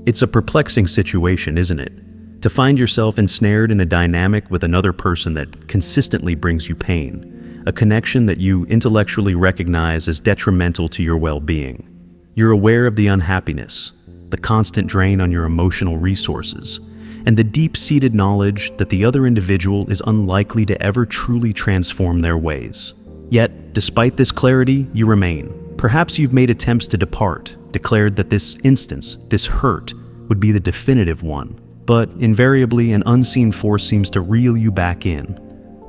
It's a perplexing situation, isn't it? To find yourself ensnared in a dynamic with another person that consistently brings you pain, a connection that you intellectually recognize as detrimental to your well-being. You're aware of the unhappiness, the constant drain on your emotional resources, and the deep-seated knowledge that the other individual is unlikely to ever truly transform their ways. Yet, despite this clarity, you remain. Perhaps you've made attempts to depart, declared that this instance, this hurt, would be the definitive one. But invariably, an unseen force seems to reel you back in.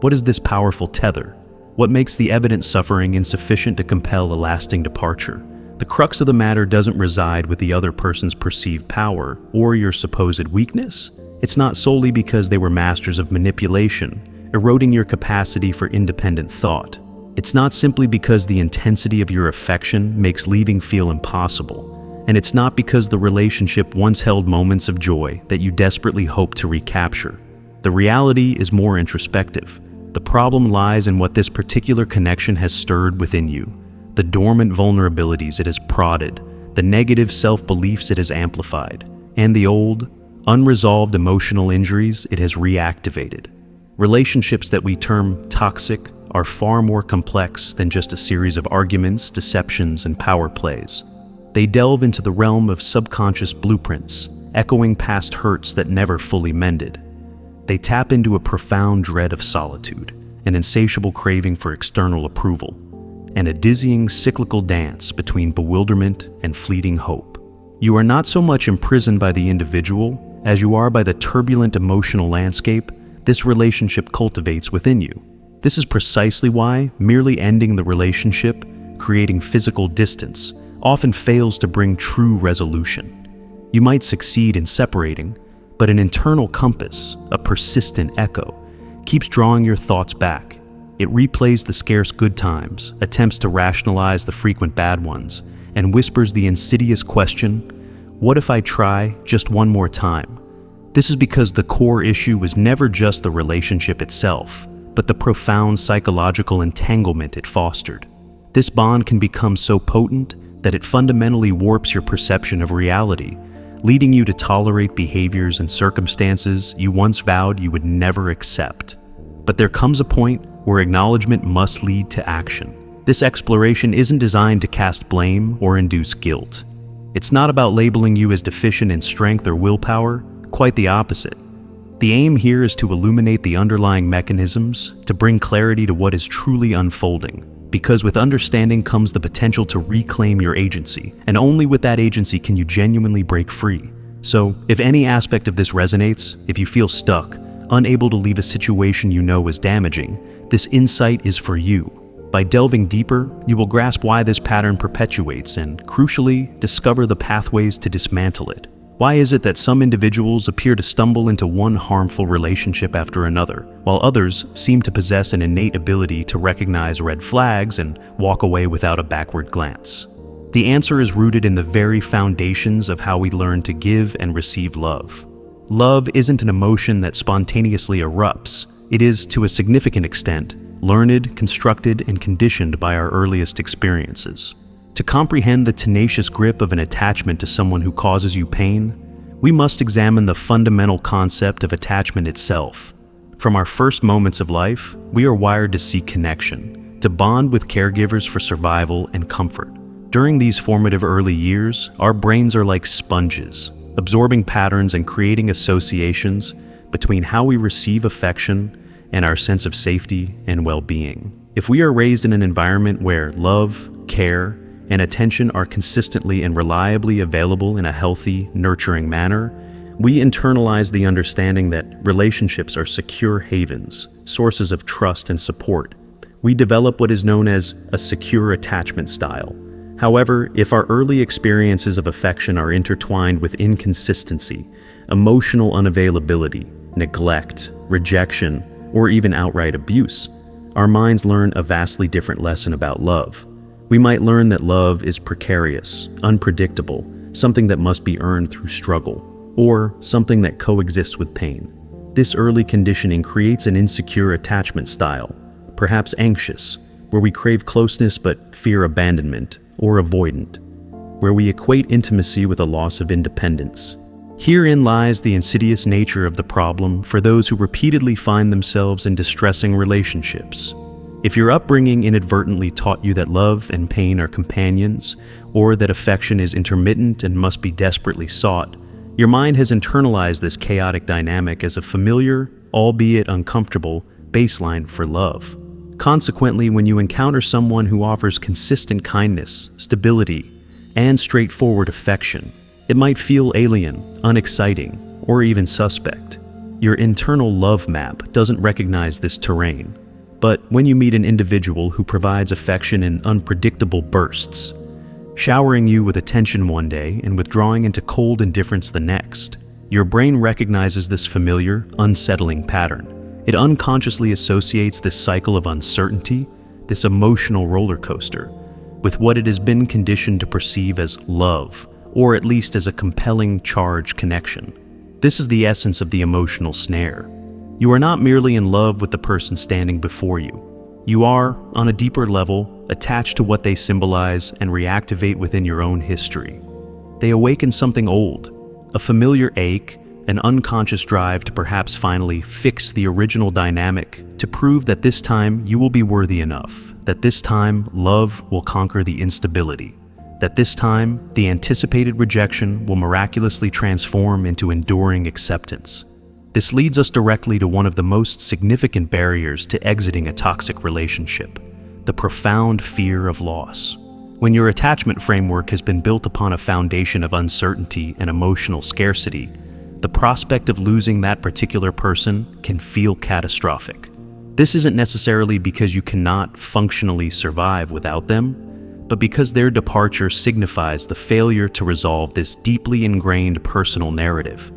What is this powerful tether? What makes the evident suffering insufficient to compel a lasting departure? The crux of the matter doesn't reside with the other person's perceived power or your supposed weakness. It's not solely because they were masters of manipulation, eroding your capacity for independent thought. It's not simply because the intensity of your affection makes leaving feel impossible. And it's not because the relationship once held moments of joy that you desperately hope to recapture. The reality is more introspective. The problem lies in what this particular connection has stirred within you, the dormant vulnerabilities it has prodded, the negative self-beliefs it has amplified, and the old, unresolved emotional injuries it has reactivated. Relationships that we term toxic are far more complex than just a series of arguments, deceptions, and power plays. They delve into the realm of subconscious blueprints, echoing past hurts that never fully mended. They tap into a profound dread of solitude, an insatiable craving for external approval, and a dizzying cyclical dance between bewilderment and fleeting hope. You are not so much imprisoned by the individual as you are by the turbulent emotional landscape this relationship cultivates within you. This is precisely why merely ending the relationship, creating physical distance, often fails to bring true resolution. You might succeed in separating, but an internal compass, a persistent echo, keeps drawing your thoughts back. It replays the scarce good times, attempts to rationalize the frequent bad ones, and whispers the insidious question, what if I try just one more time? This is because the core issue was never just the relationship itself, but the profound psychological entanglement it fostered. This bond can become so potent that it fundamentally warps your perception of reality, leading you to tolerate behaviors and circumstances you once vowed you would never accept. But there comes a point where acknowledgement must lead to action. This exploration isn't designed to cast blame or induce guilt. It's not about labeling you as deficient in strength or willpower, quite the opposite. The aim here is to illuminate the underlying mechanisms, to bring clarity to what is truly unfolding. Because with understanding comes the potential to reclaim your agency, and only with that agency can you genuinely break free. So, if any aspect of this resonates, if you feel stuck, unable to leave a situation you know is damaging, this insight is for you. By delving deeper, you will grasp why this pattern perpetuates and, crucially, discover the pathways to dismantle it. Why is it that some individuals appear to stumble into one harmful relationship after another, while others seem to possess an innate ability to recognize red flags and walk away without a backward glance? The answer is rooted in the very foundations of how we learn to give and receive love. Love isn't an emotion that spontaneously erupts. It is, to a significant extent, learned, constructed, and conditioned by our earliest experiences. To comprehend the tenacious grip of an attachment to someone who causes you pain, we must examine the fundamental concept of attachment itself. From our first moments of life, we are wired to seek connection, to bond with caregivers for survival and comfort. During these formative early years, our brains are like sponges, absorbing patterns and creating associations between how we receive affection and our sense of safety and well-being. If we are raised in an environment where love, care, and attention are consistently and reliably available in a healthy, nurturing manner, we internalize the understanding that relationships are secure havens, sources of trust and support. We develop what is known as a secure attachment style. However, if our early experiences of affection are intertwined with inconsistency, emotional unavailability, neglect, rejection, or even outright abuse, our minds learn a vastly different lesson about love. We might learn that love is precarious, unpredictable, something that must be earned through struggle, or something that coexists with pain. This early conditioning creates an insecure attachment style, perhaps anxious, where we crave closeness but fear abandonment, or avoidant, where we equate intimacy with a loss of independence. Herein lies the insidious nature of the problem for those who repeatedly find themselves in distressing relationships. If your upbringing inadvertently taught you that love and pain are companions, or that affection is intermittent and must be desperately sought, your mind has internalized this chaotic dynamic as a familiar, albeit uncomfortable, baseline for love. Consequently, when you encounter someone who offers consistent kindness, stability, and straightforward affection, it might feel alien, unexciting, or even suspect. Your internal love map doesn't recognize this terrain. But when you meet an individual who provides affection in unpredictable bursts, showering you with attention one day and withdrawing into cold indifference the next, your brain recognizes this familiar, unsettling pattern. It unconsciously associates this cycle of uncertainty, this emotional roller coaster, with what it has been conditioned to perceive as love, or at least as a compelling charge connection. This is the essence of the emotional snare. You are not merely in love with the person standing before you. You are, on a deeper level, attached to what they symbolize and reactivate within your own history. They awaken something old, a familiar ache, an unconscious drive to perhaps finally fix the original dynamic, to prove that this time you will be worthy enough, that this time love will conquer the instability, that this time the anticipated rejection will miraculously transform into enduring acceptance. This leads us directly to one of the most significant barriers to exiting a toxic relationship: the profound fear of loss. When your attachment framework has been built upon a foundation of uncertainty and emotional scarcity, the prospect of losing that particular person can feel catastrophic. This isn't necessarily because you cannot functionally survive without them, but because their departure signifies the failure to resolve this deeply ingrained personal narrative.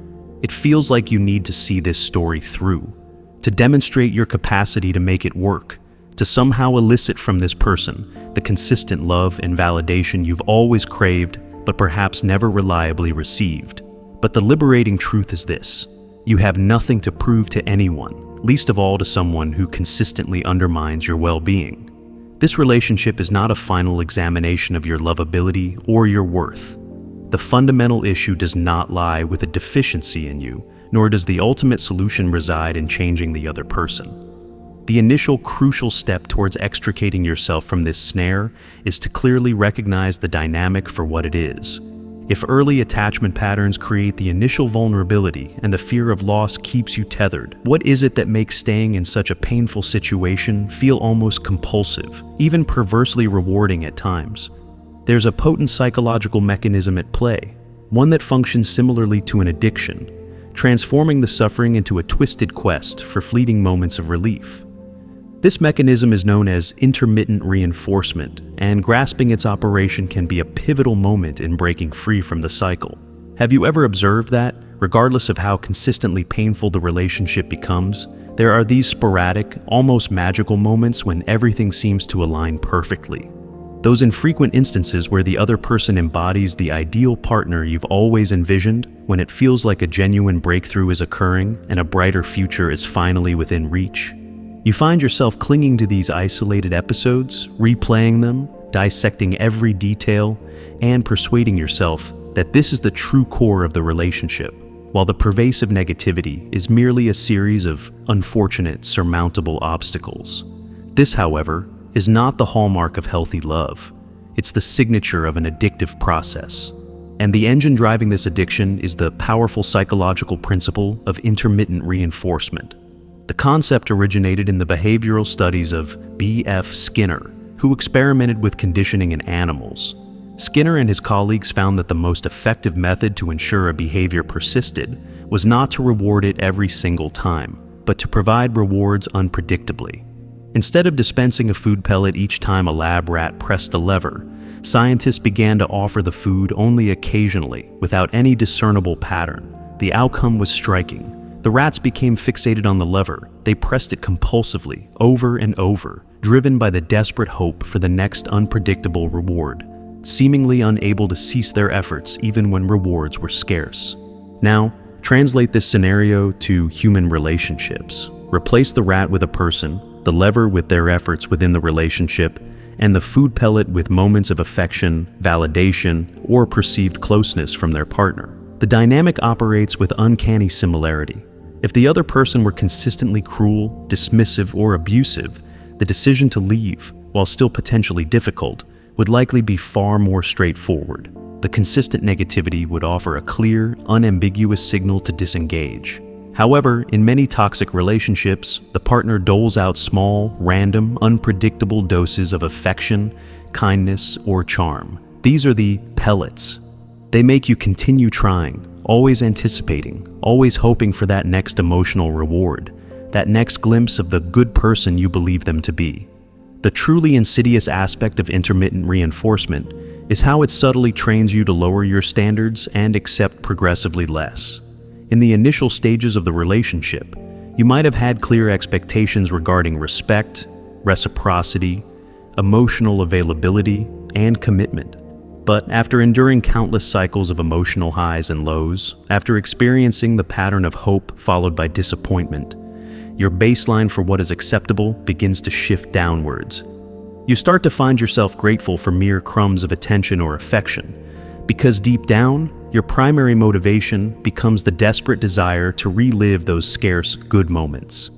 It feels like you need to see this story through, to demonstrate your capacity to make it work, to somehow elicit from this person the consistent love and validation you've always craved but perhaps never reliably received. But the liberating truth is this: you have nothing to prove to anyone, least of all to someone who consistently undermines your well-being. This relationship is not a final examination of your lovability or your worth. The fundamental issue does not lie with a deficiency in you, nor does the ultimate solution reside in changing the other person. The initial crucial step towards extricating yourself from this snare is to clearly recognize the dynamic for what it is. If early attachment patterns create the initial vulnerability and the fear of loss keeps you tethered, what is it that makes staying in such a painful situation feel almost compulsive, even perversely rewarding at times? There's a potent psychological mechanism at play, one that functions similarly to an addiction, transforming the suffering into a twisted quest for fleeting moments of relief. This mechanism is known as intermittent reinforcement, and grasping its operation can be a pivotal moment in breaking free from the cycle. Have you ever observed that, regardless of how consistently painful the relationship becomes, there are these sporadic, almost magical moments when everything seems to align perfectly? Those infrequent instances where the other person embodies the ideal partner you've always envisioned, when it feels like a genuine breakthrough is occurring and a brighter future is finally within reach. You find yourself clinging to these isolated episodes, replaying them, dissecting every detail, and persuading yourself that this is the true core of the relationship, while the pervasive negativity is merely a series of unfortunate, surmountable obstacles. This, however, is not the hallmark of healthy love. It's the signature of an addictive process. And the engine driving this addiction is the powerful psychological principle of intermittent reinforcement. The concept originated in the behavioral studies of B.F. Skinner, who experimented with conditioning in animals. Skinner and his colleagues found that the most effective method to ensure a behavior persisted was not to reward it every single time, but to provide rewards unpredictably. Instead of dispensing a food pellet each time a lab rat pressed a lever, scientists began to offer the food only occasionally, without any discernible pattern. The outcome was striking. The rats became fixated on the lever. They pressed it compulsively, over and over, driven by the desperate hope for the next unpredictable reward, seemingly unable to cease their efforts even when rewards were scarce. Now, translate this scenario to human relationships. Replace the rat with a person, the lever with their efforts within the relationship, and the food pellet with moments of affection, validation, or perceived closeness from their partner. The dynamic operates with uncanny similarity. If the other person were consistently cruel, dismissive, or abusive, the decision to leave, while still potentially difficult, would likely be far more straightforward. The consistent negativity would offer a clear, unambiguous signal to disengage. However, in many toxic relationships, the partner doles out small, random, unpredictable doses of affection, kindness, or charm. These are the pellets. They make you continue trying, always anticipating, always hoping for that next emotional reward, that next glimpse of the good person you believe them to be. The truly insidious aspect of intermittent reinforcement is how it subtly trains you to lower your standards and accept progressively less. In the initial stages of the relationship, you might have had clear expectations regarding respect, reciprocity, emotional availability, and commitment. But after enduring countless cycles of emotional highs and lows, after experiencing the pattern of hope followed by disappointment, your baseline for what is acceptable begins to shift downwards. You start to find yourself grateful for mere crumbs of attention or affection, because deep down, your primary motivation becomes the desperate desire to relive those scarce good moments.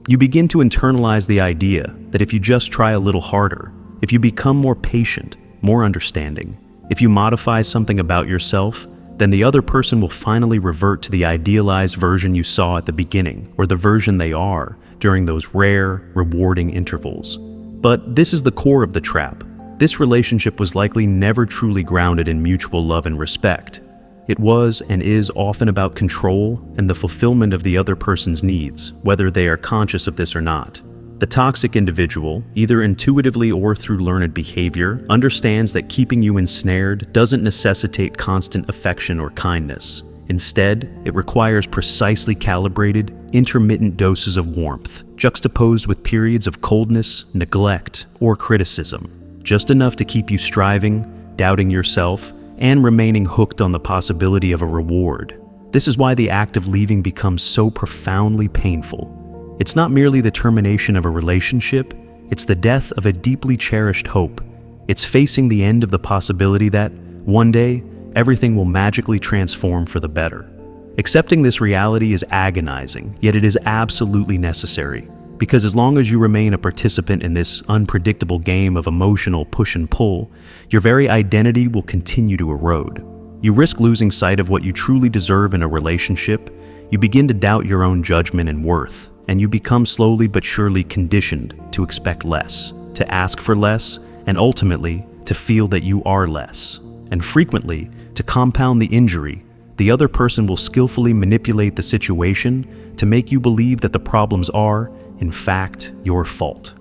You begin to internalize the idea that if you just try a little harder, if you become more patient, more understanding, if you modify something about yourself, then the other person will finally revert to the idealized version you saw at the beginning, or the version they are during those rare, rewarding intervals. But this is the core of the trap. This relationship was likely never truly grounded in mutual love and respect. It was and is often about control and the fulfillment of the other person's needs, whether they are conscious of this or not. The toxic individual, either intuitively or through learned behavior, understands that keeping you ensnared doesn't necessitate constant affection or kindness. Instead, it requires precisely calibrated, intermittent doses of warmth, juxtaposed with periods of coldness, neglect, or criticism, just enough to keep you striving, doubting yourself, and remaining hooked on the possibility of a reward. This is why the act of leaving becomes so profoundly painful. It's not merely the termination of a relationship, it's the death of a deeply cherished hope. It's facing the end of the possibility that, one day, everything will magically transform for the better. Accepting this reality is agonizing, yet it is absolutely necessary, because as long as you remain a participant in this unpredictable game of emotional push and pull, your very identity will continue to erode. You risk losing sight of what you truly deserve in a relationship, you begin to doubt your own judgment and worth, and you become slowly but surely conditioned to expect less, to ask for less, and ultimately to feel that you are less. And frequently, to compound the injury, the other person will skillfully manipulate the situation to make you believe that the problems are, in fact, your fault.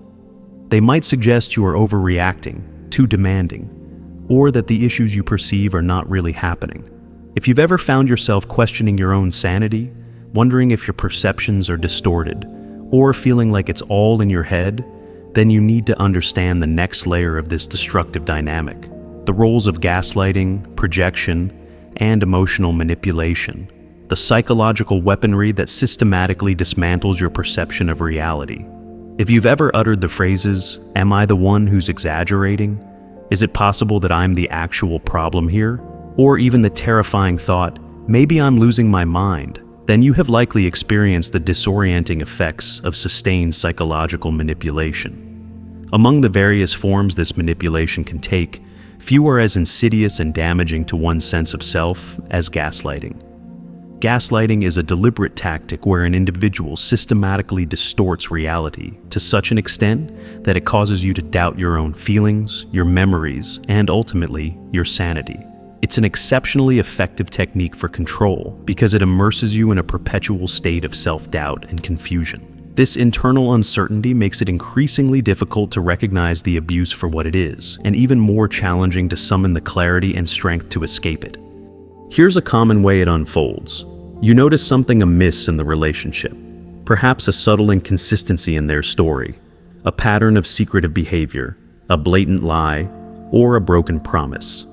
They might suggest you are overreacting, too demanding, or that the issues you perceive are not really happening. If you've ever found yourself questioning your own sanity, wondering if your perceptions are distorted, or feeling like it's all in your head, then you need to understand the next layer of this destructive dynamic, the roles of gaslighting, projection, and emotional manipulation, the psychological weaponry that systematically dismantles your perception of reality. If you've ever uttered the phrases, "Am I the one who's exaggerating? Is it possible that I'm the actual problem here?" Or even the terrifying thought, "Maybe I'm losing my mind," then you have likely experienced the disorienting effects of sustained psychological manipulation. Among the various forms this manipulation can take, few are as insidious and damaging to one's sense of self as gaslighting. Gaslighting is a deliberate tactic where an individual systematically distorts reality to such an extent that it causes you to doubt your own feelings, your memories, and ultimately, your sanity. It's an exceptionally effective technique for control because it immerses you in a perpetual state of self-doubt and confusion. This internal uncertainty makes it increasingly difficult to recognize the abuse for what it is, and even more challenging to summon the clarity and strength to escape it. Here's a common way it unfolds. You notice something amiss in the relationship, perhaps a subtle inconsistency in their story, a pattern of secretive behavior, a blatant lie, or a broken promise.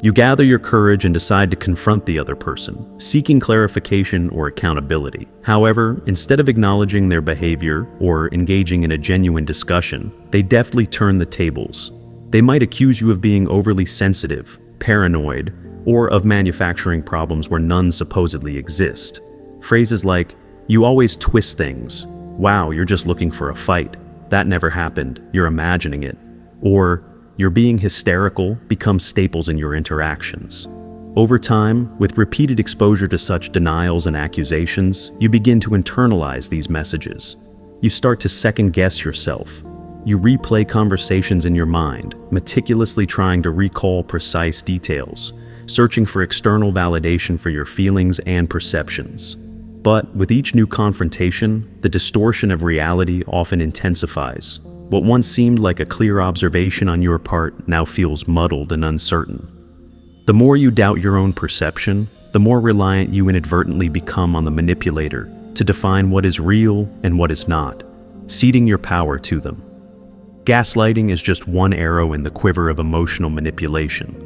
You gather your courage and decide to confront the other person, seeking clarification or accountability. However, instead of acknowledging their behavior or engaging in a genuine discussion, they deftly turn the tables. They might accuse you of being overly sensitive, paranoid, or of manufacturing problems where none supposedly exist. Phrases like, "You always twist things," "Wow, you're just looking for a fight," "That never happened, you're imagining it," or "You're being hysterical" become staples in your interactions. Over time, with repeated exposure to such denials and accusations, you begin to internalize these messages. You start to second-guess yourself. You replay conversations in your mind, meticulously trying to recall precise details, searching for external validation for your feelings and perceptions. But with each new confrontation, the distortion of reality often intensifies. What once seemed like a clear observation on your part now feels muddled and uncertain. The more you doubt your own perception, the more reliant you inadvertently become on the manipulator to define what is real and what is not, ceding your power to them. Gaslighting is just one arrow in the quiver of emotional manipulation.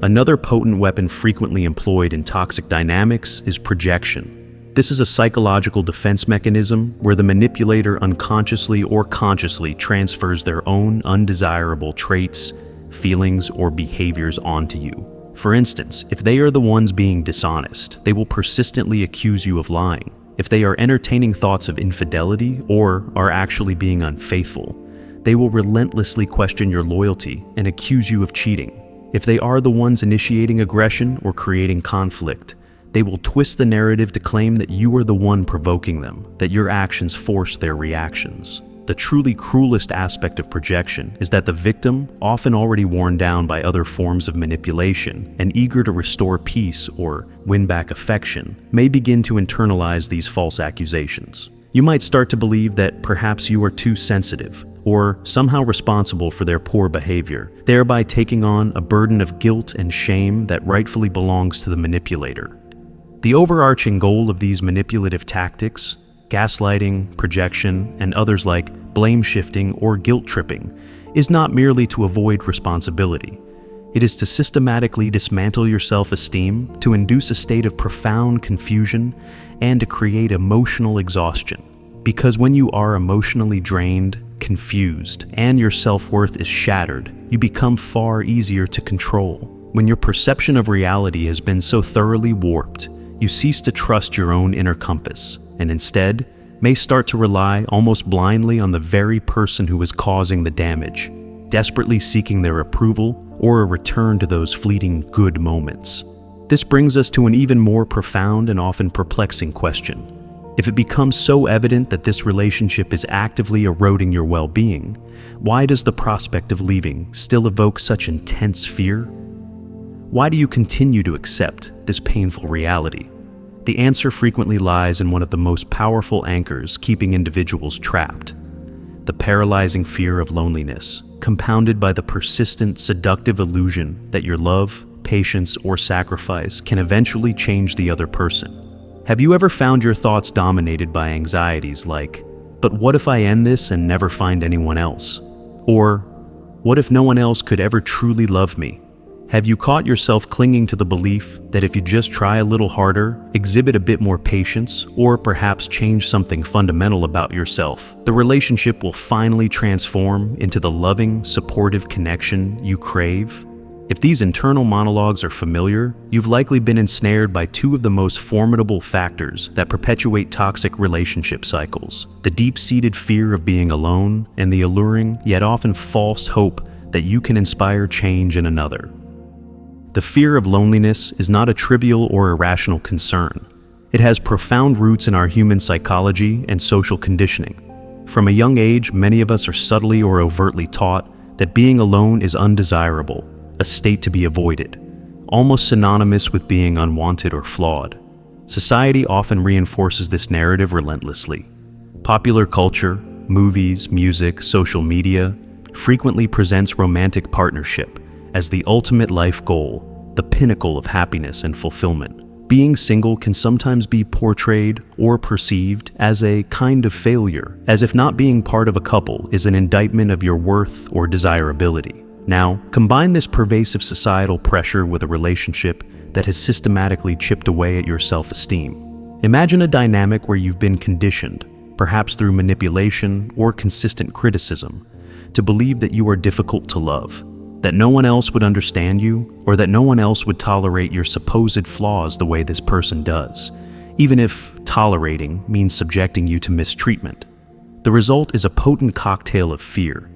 Another potent weapon frequently employed in toxic dynamics is projection. This is a psychological defense mechanism where the manipulator unconsciously or consciously transfers their own undesirable traits, feelings, or behaviors onto you. For instance, if they are the ones being dishonest, they will persistently accuse you of lying. If they are entertaining thoughts of infidelity or are actually being unfaithful, they will relentlessly question your loyalty and accuse you of cheating. If they are the ones initiating aggression or creating conflict, they will twist the narrative to claim that you are the one provoking them, that your actions force their reactions. The truly cruelest aspect of projection is that the victim, often already worn down by other forms of manipulation and eager to restore peace or win back affection, may begin to internalize these false accusations. You might start to believe that perhaps you are too sensitive or somehow responsible for their poor behavior, thereby taking on a burden of guilt and shame that rightfully belongs to the manipulator. The overarching goal of these manipulative tactics, gaslighting, projection, and others like blame shifting or guilt tripping, is not merely to avoid responsibility. It is to systematically dismantle your self-esteem, to induce a state of profound confusion, and to create emotional exhaustion. Because when you are emotionally drained, confused, and your self-worth is shattered, you become far easier to control. When your perception of reality has been so thoroughly warped, you cease to trust your own inner compass, and instead may start to rely almost blindly on the very person who is causing the damage, desperately seeking their approval or a return to those fleeting good moments. This brings us to an even more profound and often perplexing question. If it becomes so evident that this relationship is actively eroding your well-being, why does the prospect of leaving still evoke such intense fear? Why do you continue to accept this painful reality? The answer frequently lies in one of the most powerful anchors keeping individuals trapped: the paralyzing fear of loneliness, compounded by the persistent, seductive illusion that your love, patience, or sacrifice can eventually change the other person. Have you ever found your thoughts dominated by anxieties like, "But what if I end this and never find anyone else?" Or, "What if no one else could ever truly love me?" Have you caught yourself clinging to the belief that if you just try a little harder, exhibit a bit more patience, or perhaps change something fundamental about yourself, the relationship will finally transform into the loving, supportive connection you crave? If these internal monologues are familiar, you've likely been ensnared by two of the most formidable factors that perpetuate toxic relationship cycles: the deep-seated fear of being alone and the alluring, yet often false hope that you can inspire change in another. The fear of loneliness is not a trivial or irrational concern. It has profound roots in our human psychology and social conditioning. From a young age, many of us are subtly or overtly taught that being alone is undesirable, a state to be avoided, almost synonymous with being unwanted or flawed. Society often reinforces this narrative relentlessly. Popular culture, movies, music, social media frequently presents romantic partnership as the ultimate life goal, the pinnacle of happiness and fulfillment. Being single can sometimes be portrayed or perceived as a kind of failure, as if not being part of a couple is an indictment of your worth or desirability. Now, combine this pervasive societal pressure with a relationship that has systematically chipped away at your self-esteem. Imagine a dynamic where you've been conditioned, perhaps through manipulation or consistent criticism, to believe that you are difficult to love, that no one else would understand you, or that no one else would tolerate your supposed flaws the way this person does, even if tolerating means subjecting you to mistreatment. The result is a potent cocktail of fear.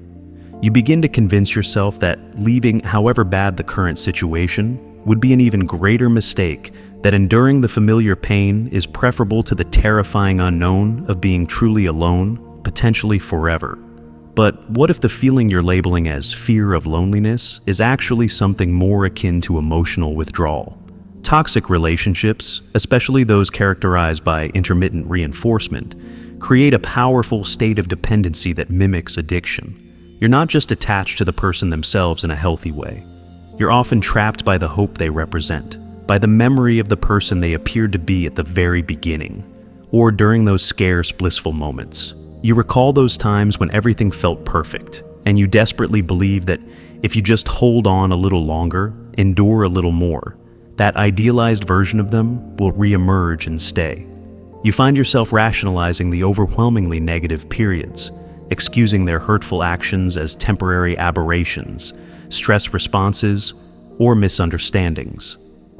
You begin to convince yourself that leaving, however bad the current situation, would be an even greater mistake, that enduring the familiar pain is preferable to the terrifying unknown of being truly alone, potentially forever. But what if the feeling you're labeling as fear of loneliness is actually something more akin to emotional withdrawal? Toxic relationships, especially those characterized by intermittent reinforcement, create a powerful state of dependency that mimics addiction. You're not just attached to the person themselves in a healthy way. You're often trapped by the hope they represent, by the memory of the person they appeared to be at the very beginning, or during those scarce, blissful moments. You recall those times when everything felt perfect, and you desperately believe that if you just hold on a little longer, endure a little more, that idealized version of them will re-emerge and stay. You find yourself rationalizing the overwhelmingly negative periods, excusing their hurtful actions as temporary aberrations, stress responses, or misunderstandings.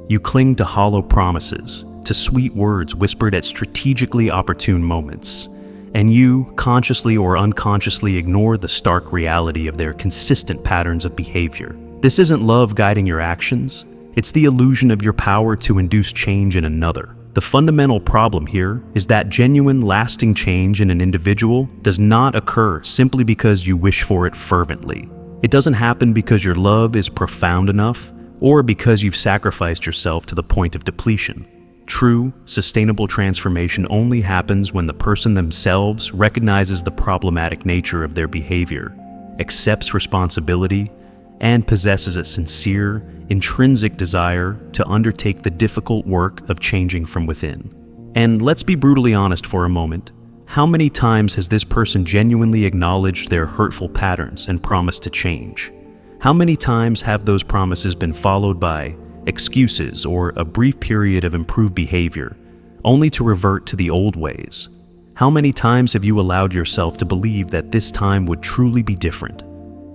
You cling to hollow promises, to sweet words whispered at strategically opportune moments, and you, consciously or unconsciously, ignore the stark reality of their consistent patterns of behavior. This isn't love guiding your actions, it's the illusion of your power to induce change in another. The fundamental problem here is that genuine, lasting change in an individual does not occur simply because you wish for it fervently. It doesn't happen because your love is profound enough, or because you've sacrificed yourself to the point of depletion. True, sustainable transformation only happens when the person themselves recognizes the problematic nature of their behavior, accepts responsibility, and possesses a sincere, intrinsic desire to undertake the difficult work of changing from within. And let's be brutally honest for a moment. How many times has this person genuinely acknowledged their hurtful patterns and promised to change? How many times have those promises been followed by excuses or a brief period of improved behavior, only to revert to the old ways? How many times have you allowed yourself to believe that this time would truly be different?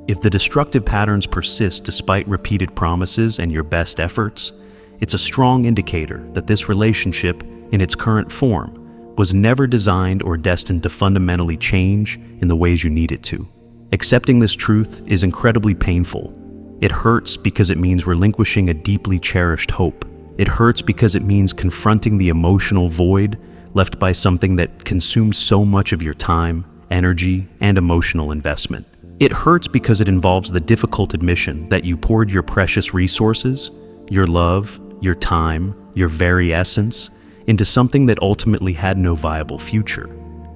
If the destructive patterns persist despite repeated promises and your best efforts, it's a strong indicator that this relationship, in its current form, was never designed or destined to fundamentally change in the ways you need it to. Accepting this truth is incredibly painful. It hurts because it means relinquishing a deeply cherished hope. It hurts because it means confronting the emotional void left by something that consumed so much of your time, energy, and emotional investment. It hurts because it involves the difficult admission that you poured your precious resources, your love, your time, your very essence, into something that ultimately had no viable future.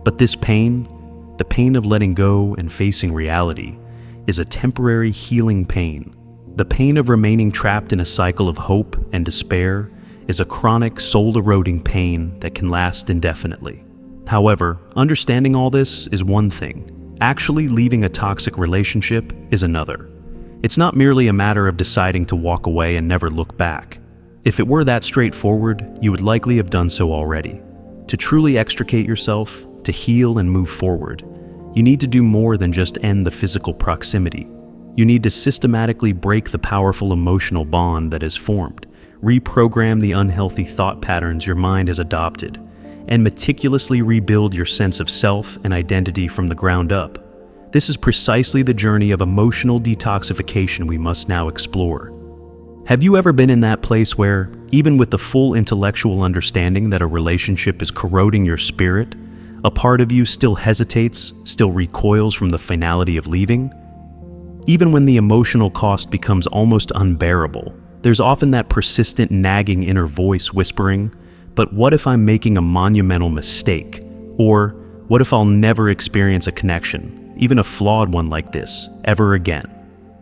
But this pain, the pain of letting go and facing reality, is a temporary healing pain. The pain of remaining trapped in a cycle of hope and despair is a chronic, soul-eroding pain that can last indefinitely. However, understanding all this is one thing. Actually leaving a toxic relationship is another. It's not merely a matter of deciding to walk away and never look back. If it were that straightforward, you would likely have done so already. To truly extricate yourself, to heal and move forward, you need to do more than just end the physical proximity. You need to systematically break the powerful emotional bond that has formed, reprogram the unhealthy thought patterns your mind has adopted, and meticulously rebuild your sense of self and identity from the ground up. This is precisely the journey of emotional detoxification we must now explore. Have you ever been in that place where, even with the full intellectual understanding that a relationship is corroding your spirit, a part of you still hesitates, still recoils from the finality of leaving? Even when the emotional cost becomes almost unbearable, there's often that persistent nagging inner voice whispering, "But what if I'm making a monumental mistake?" Or, "What if I'll never experience a connection, even a flawed one like this, ever again?"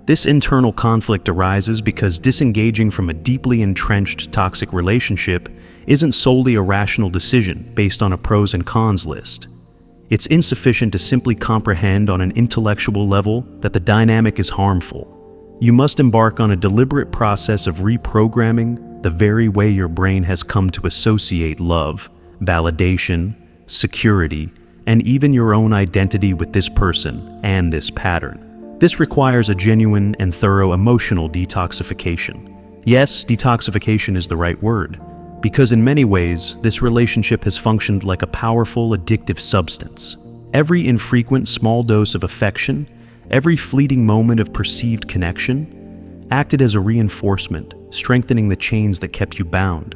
This internal conflict arises because disengaging from a deeply entrenched toxic relationship isn't solely a rational decision based on a pros and cons list. It's insufficient to simply comprehend on an intellectual level that the dynamic is harmful. You must embark on a deliberate process of reprogramming the very way your brain has come to associate love, validation, security, and even your own identity with this person and this pattern. This requires a genuine and thorough emotional detoxification. Yes, detoxification is the right word, because in many ways, this relationship has functioned like a powerful, addictive substance. Every infrequent small dose of affection, every fleeting moment of perceived connection, acted as a reinforcement, strengthening the chains that kept you bound.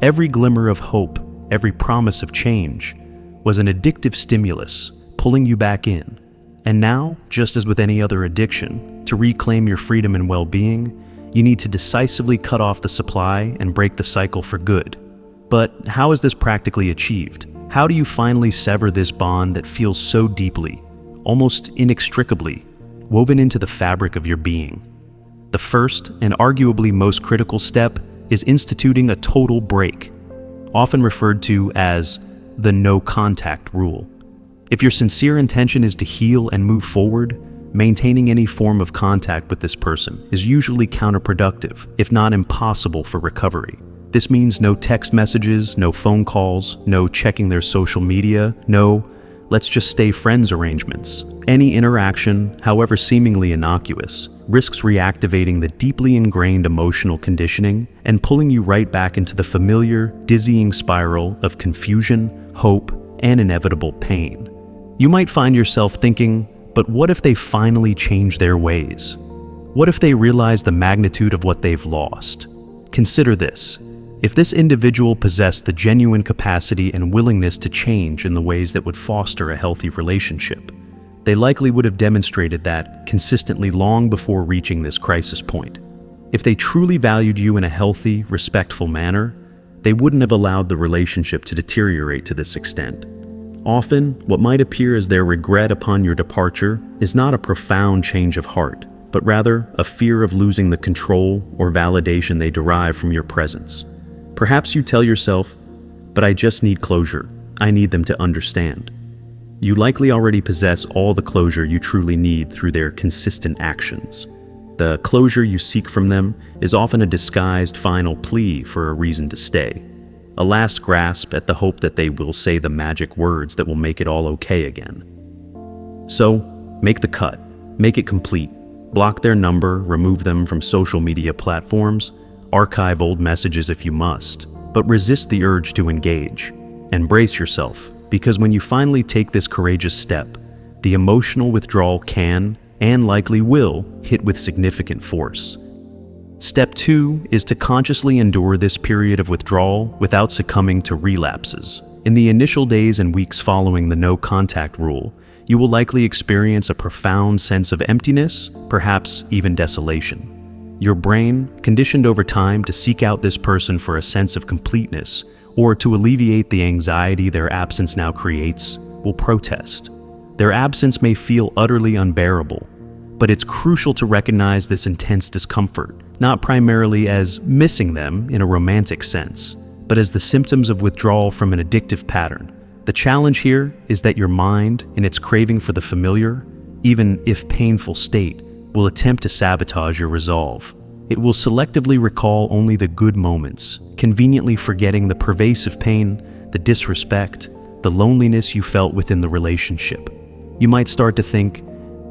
Every glimmer of hope, every promise of change, was an addictive stimulus, pulling you back in. And now, just as with any other addiction, to reclaim your freedom and well-being, you need to decisively cut off the supply and break the cycle for good. But how is this practically achieved? How do you finally sever this bond that feels so deeply, almost inextricably, woven into the fabric of your being? The first and arguably most critical step is instituting a total break, often referred to as the no-contact rule. If your sincere intention is to heal and move forward, maintaining any form of contact with this person is usually counterproductive, if not impossible for recovery. This means no text messages, no phone calls, no checking their social media, no let's just stay friends arrangements. Any interaction, however seemingly innocuous, risks reactivating the deeply ingrained emotional conditioning and pulling you right back into the familiar, dizzying spiral of confusion, hope, and inevitable pain. You might find yourself thinking, but what if they finally change their ways? What if they realize the magnitude of what they've lost? Consider this. If this individual possessed the genuine capacity and willingness to change in the ways that would foster a healthy relationship, they likely would have demonstrated that consistently long before reaching this crisis point. If they truly valued you in a healthy, respectful manner, they wouldn't have allowed the relationship to deteriorate to this extent. Often, what might appear as their regret upon your departure is not a profound change of heart, but rather a fear of losing the control or validation they derive from your presence. Perhaps you tell yourself, but I just need closure. I need them to understand. You likely already possess all the closure you truly need through their consistent actions. The closure you seek from them is often a disguised final plea for a reason to stay. A last grasp at the hope that they will say the magic words that will make it all okay again. So, make the cut. Make it complete. Block their number, remove them from social media platforms, archive old messages if you must, but resist the urge to engage. And brace yourself, because when you finally take this courageous step, the emotional withdrawal can, and likely will, hit with significant force. Step 2 is to consciously endure this period of withdrawal without succumbing to relapses. In the initial days and weeks following the no-contact rule, you will likely experience a profound sense of emptiness, perhaps even desolation. Your brain, conditioned over time to seek out this person for a sense of completeness or to alleviate the anxiety their absence now creates, will protest. Their absence may feel utterly unbearable, but it's crucial to recognize this intense discomfort, not primarily as missing them in a romantic sense, but as the symptoms of withdrawal from an addictive pattern. The challenge here is that your mind, in its craving for the familiar, even if painful state, will attempt to sabotage your resolve. It will selectively recall only the good moments, conveniently forgetting the pervasive pain, the disrespect, the loneliness you felt within the relationship. You might start to think,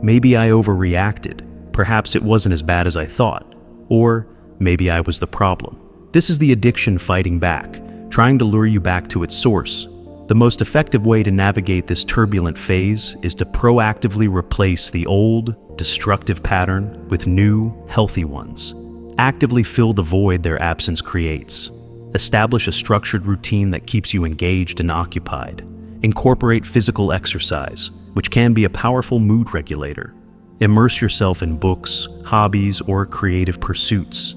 maybe I overreacted, perhaps it wasn't as bad as I thought, or maybe I was the problem. This is the addiction fighting back, trying to lure you back to its source. The most effective way to navigate this turbulent phase is to proactively replace the old, destructive pattern with new, healthy ones. Actively fill the void their absence creates. Establish a structured routine that keeps you engaged and occupied. Incorporate physical exercise, which can be a powerful mood regulator. Immerse yourself in books, hobbies, or creative pursuits.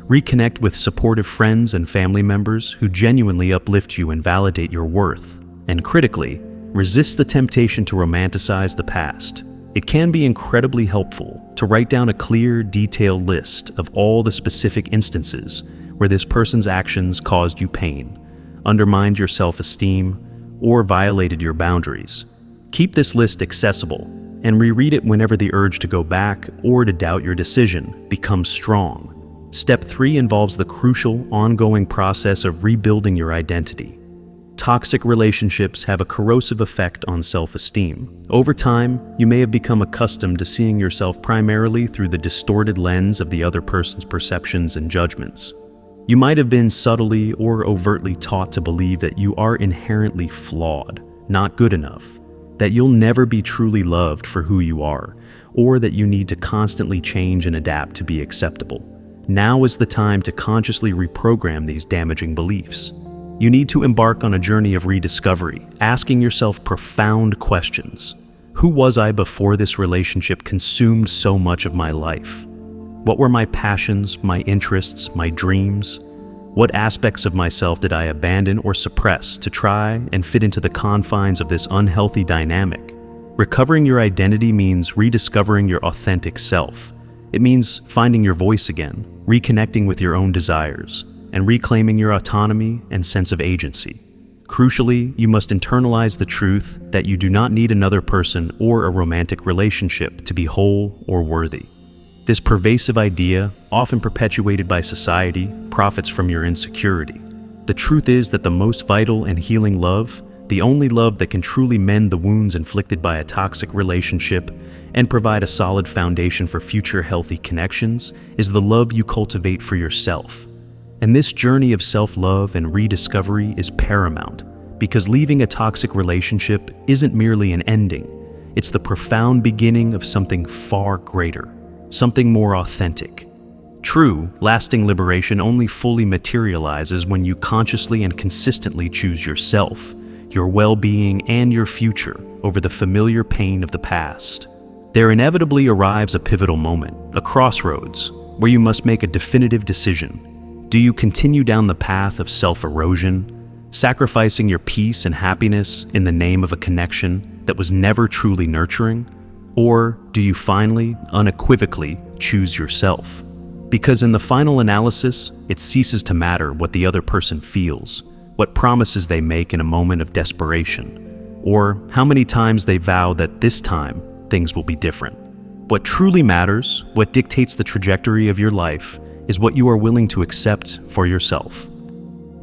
Reconnect with supportive friends and family members who genuinely uplift you and validate your worth. And critically, resist the temptation to romanticize the past. It can be incredibly helpful to write down a clear, detailed list of all the specific instances where this person's actions caused you pain, undermined your self-esteem, or violated your boundaries. Keep this list accessible and reread it whenever the urge to go back or to doubt your decision becomes strong. Step 3 involves the crucial, ongoing process of rebuilding your identity. toxic relationships have a corrosive effect on self-esteem. Over time, you may have become accustomed to seeing yourself primarily through the distorted lens of the other person's perceptions and judgments. You might have been subtly or overtly taught to believe that you are inherently flawed, not good enough, that you'll never be truly loved for who you are, or that you need to constantly change and adapt to be acceptable. Now is the time to consciously reprogram these damaging beliefs. You need to embark on a journey of rediscovery, asking yourself profound questions. Who was I before this relationship consumed so much of my life? What were my passions, my interests, my dreams? What aspects of myself did I abandon or suppress to try and fit into the confines of this unhealthy dynamic? Recovering your identity means rediscovering your authentic self. It means finding your voice again, reconnecting with your own desires, and reclaiming your autonomy and sense of agency. Crucially, you must internalize the truth that you do not need another person or a romantic relationship to be whole or worthy. This pervasive idea, often perpetuated by society, profits from your insecurity. The truth is that the most vital and healing love, the only love that can truly mend the wounds inflicted by a toxic relationship and provide a solid foundation for future healthy connections, is the love you cultivate for yourself. And this journey of self-love and rediscovery is paramount, because leaving a toxic relationship isn't merely an ending, it's the profound beginning of something far greater, something more authentic. True, lasting liberation only fully materializes when you consciously and consistently choose yourself, your well-being, and your future over the familiar pain of the past. There inevitably arrives a pivotal moment, a crossroads, where you must make a definitive decision. Do you continue down the path of self-erosion, sacrificing your peace and happiness in the name of a connection that was never truly nurturing? Or do you finally, unequivocally, choose yourself? Because in the final analysis, it ceases to matter what the other person feels, what promises they make in a moment of desperation, or how many times they vow that this time things will be different. What truly matters, what dictates the trajectory of your life, is what you are willing to accept for yourself.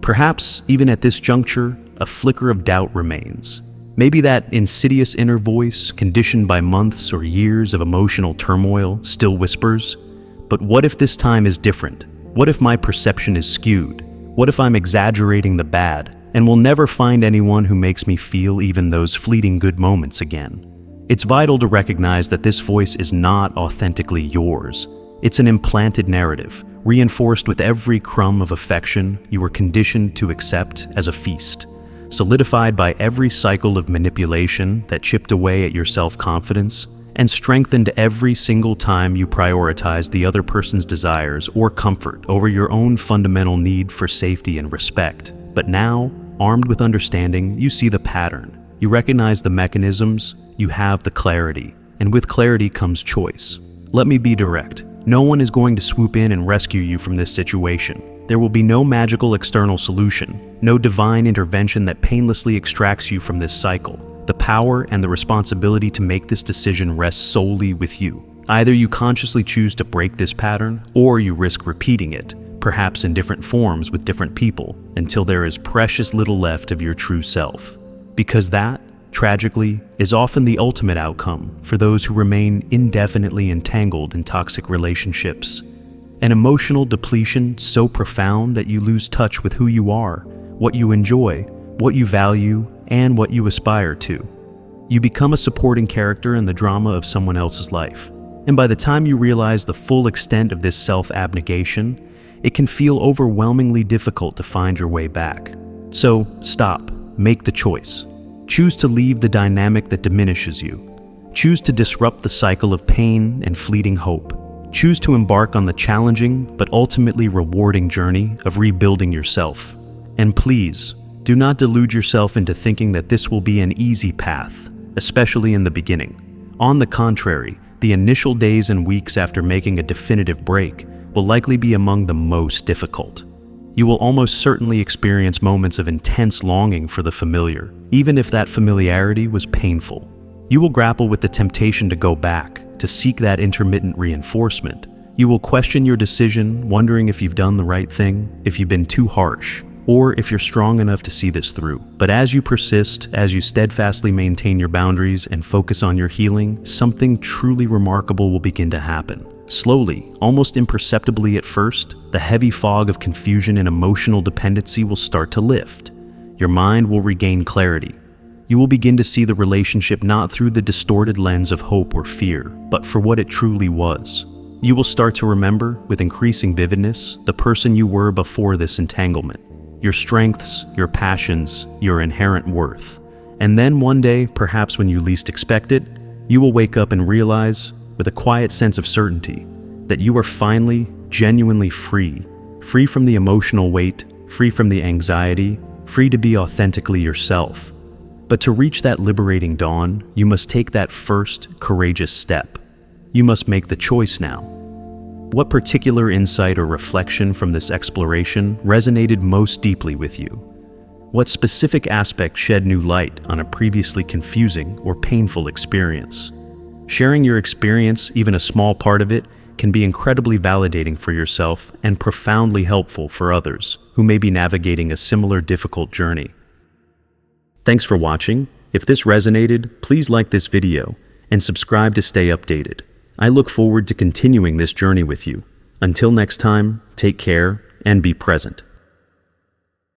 Perhaps, even at this juncture, a flicker of doubt remains. Maybe that insidious inner voice, conditioned by months or years of emotional turmoil, still whispers, "But what if this time is different? What if my perception is skewed? What if I'm exaggerating the bad and will never find anyone who makes me feel even those fleeting good moments again?" It's vital to recognize that this voice is not authentically yours. It's an implanted narrative, reinforced with every crumb of affection you were conditioned to accept as a feast, solidified by every cycle of manipulation that chipped away at your self-confidence, and strengthened every single time you prioritized the other person's desires or comfort over your own fundamental need for safety and respect. But now, armed with understanding, you see the pattern. You recognize the mechanisms, you have the clarity, and with clarity comes choice. Let me be direct. No one is going to swoop in and rescue you from this situation. There will be no magical external solution, no divine intervention that painlessly extracts you from this cycle. The power and the responsibility to make this decision rests solely with you. Either you consciously choose to break this pattern, or you risk repeating it, perhaps in different forms with different people, until there is precious little left of your true self. Because that, tragically, is often the ultimate outcome for those who remain indefinitely entangled in toxic relationships. An emotional depletion so profound that you lose touch with who you are, what you enjoy, what you value, and what you aspire to. You become a supporting character in the drama of someone else's life. And by the time you realize the full extent of this self-abnegation, it can feel overwhelmingly difficult to find your way back. So stop, make the choice. Choose to leave the dynamic that diminishes you. Choose to disrupt the cycle of pain and fleeting hope. Choose to embark on the challenging but ultimately rewarding journey of rebuilding yourself. And please, do not delude yourself into thinking that this will be an easy path, especially in the beginning. On the contrary, the initial days and weeks after making a definitive break will likely be among the most difficult. You will almost certainly experience moments of intense longing for the familiar, even if that familiarity was painful. You will grapple with the temptation to go back, to seek that intermittent reinforcement. You will question your decision, wondering if you've done the right thing, if you've been too harsh, or if you're strong enough to see this through. But as you persist, as you steadfastly maintain your boundaries and focus on your healing, something truly remarkable will begin to happen. Slowly, almost imperceptibly at first, the heavy fog of confusion and emotional dependency will start to lift. Your mind will regain clarity. You will begin to see the relationship not through the distorted lens of hope or fear, but for what it truly was. You will start to remember, with increasing vividness, the person you were before this entanglement. Your strengths, your passions, your inherent worth. And then one day, perhaps when you least expect it, you will wake up and realize, with a quiet sense of certainty, that you are finally, genuinely free. Free from the emotional weight, free from the anxiety, free to be authentically yourself. But to reach that liberating dawn, you must take that first, courageous step. You must make the choice now. What particular insight or reflection from this exploration resonated most deeply with you? What specific aspect shed new light on a previously confusing or painful experience? Sharing your experience, even a small part of it, can be incredibly validating for yourself and profoundly helpful for others who may be navigating a similar difficult journey. Thanks for watching. If this resonated, please like this video and subscribe to stay updated. I look forward to continuing this journey with you. Until next time, take care and be present.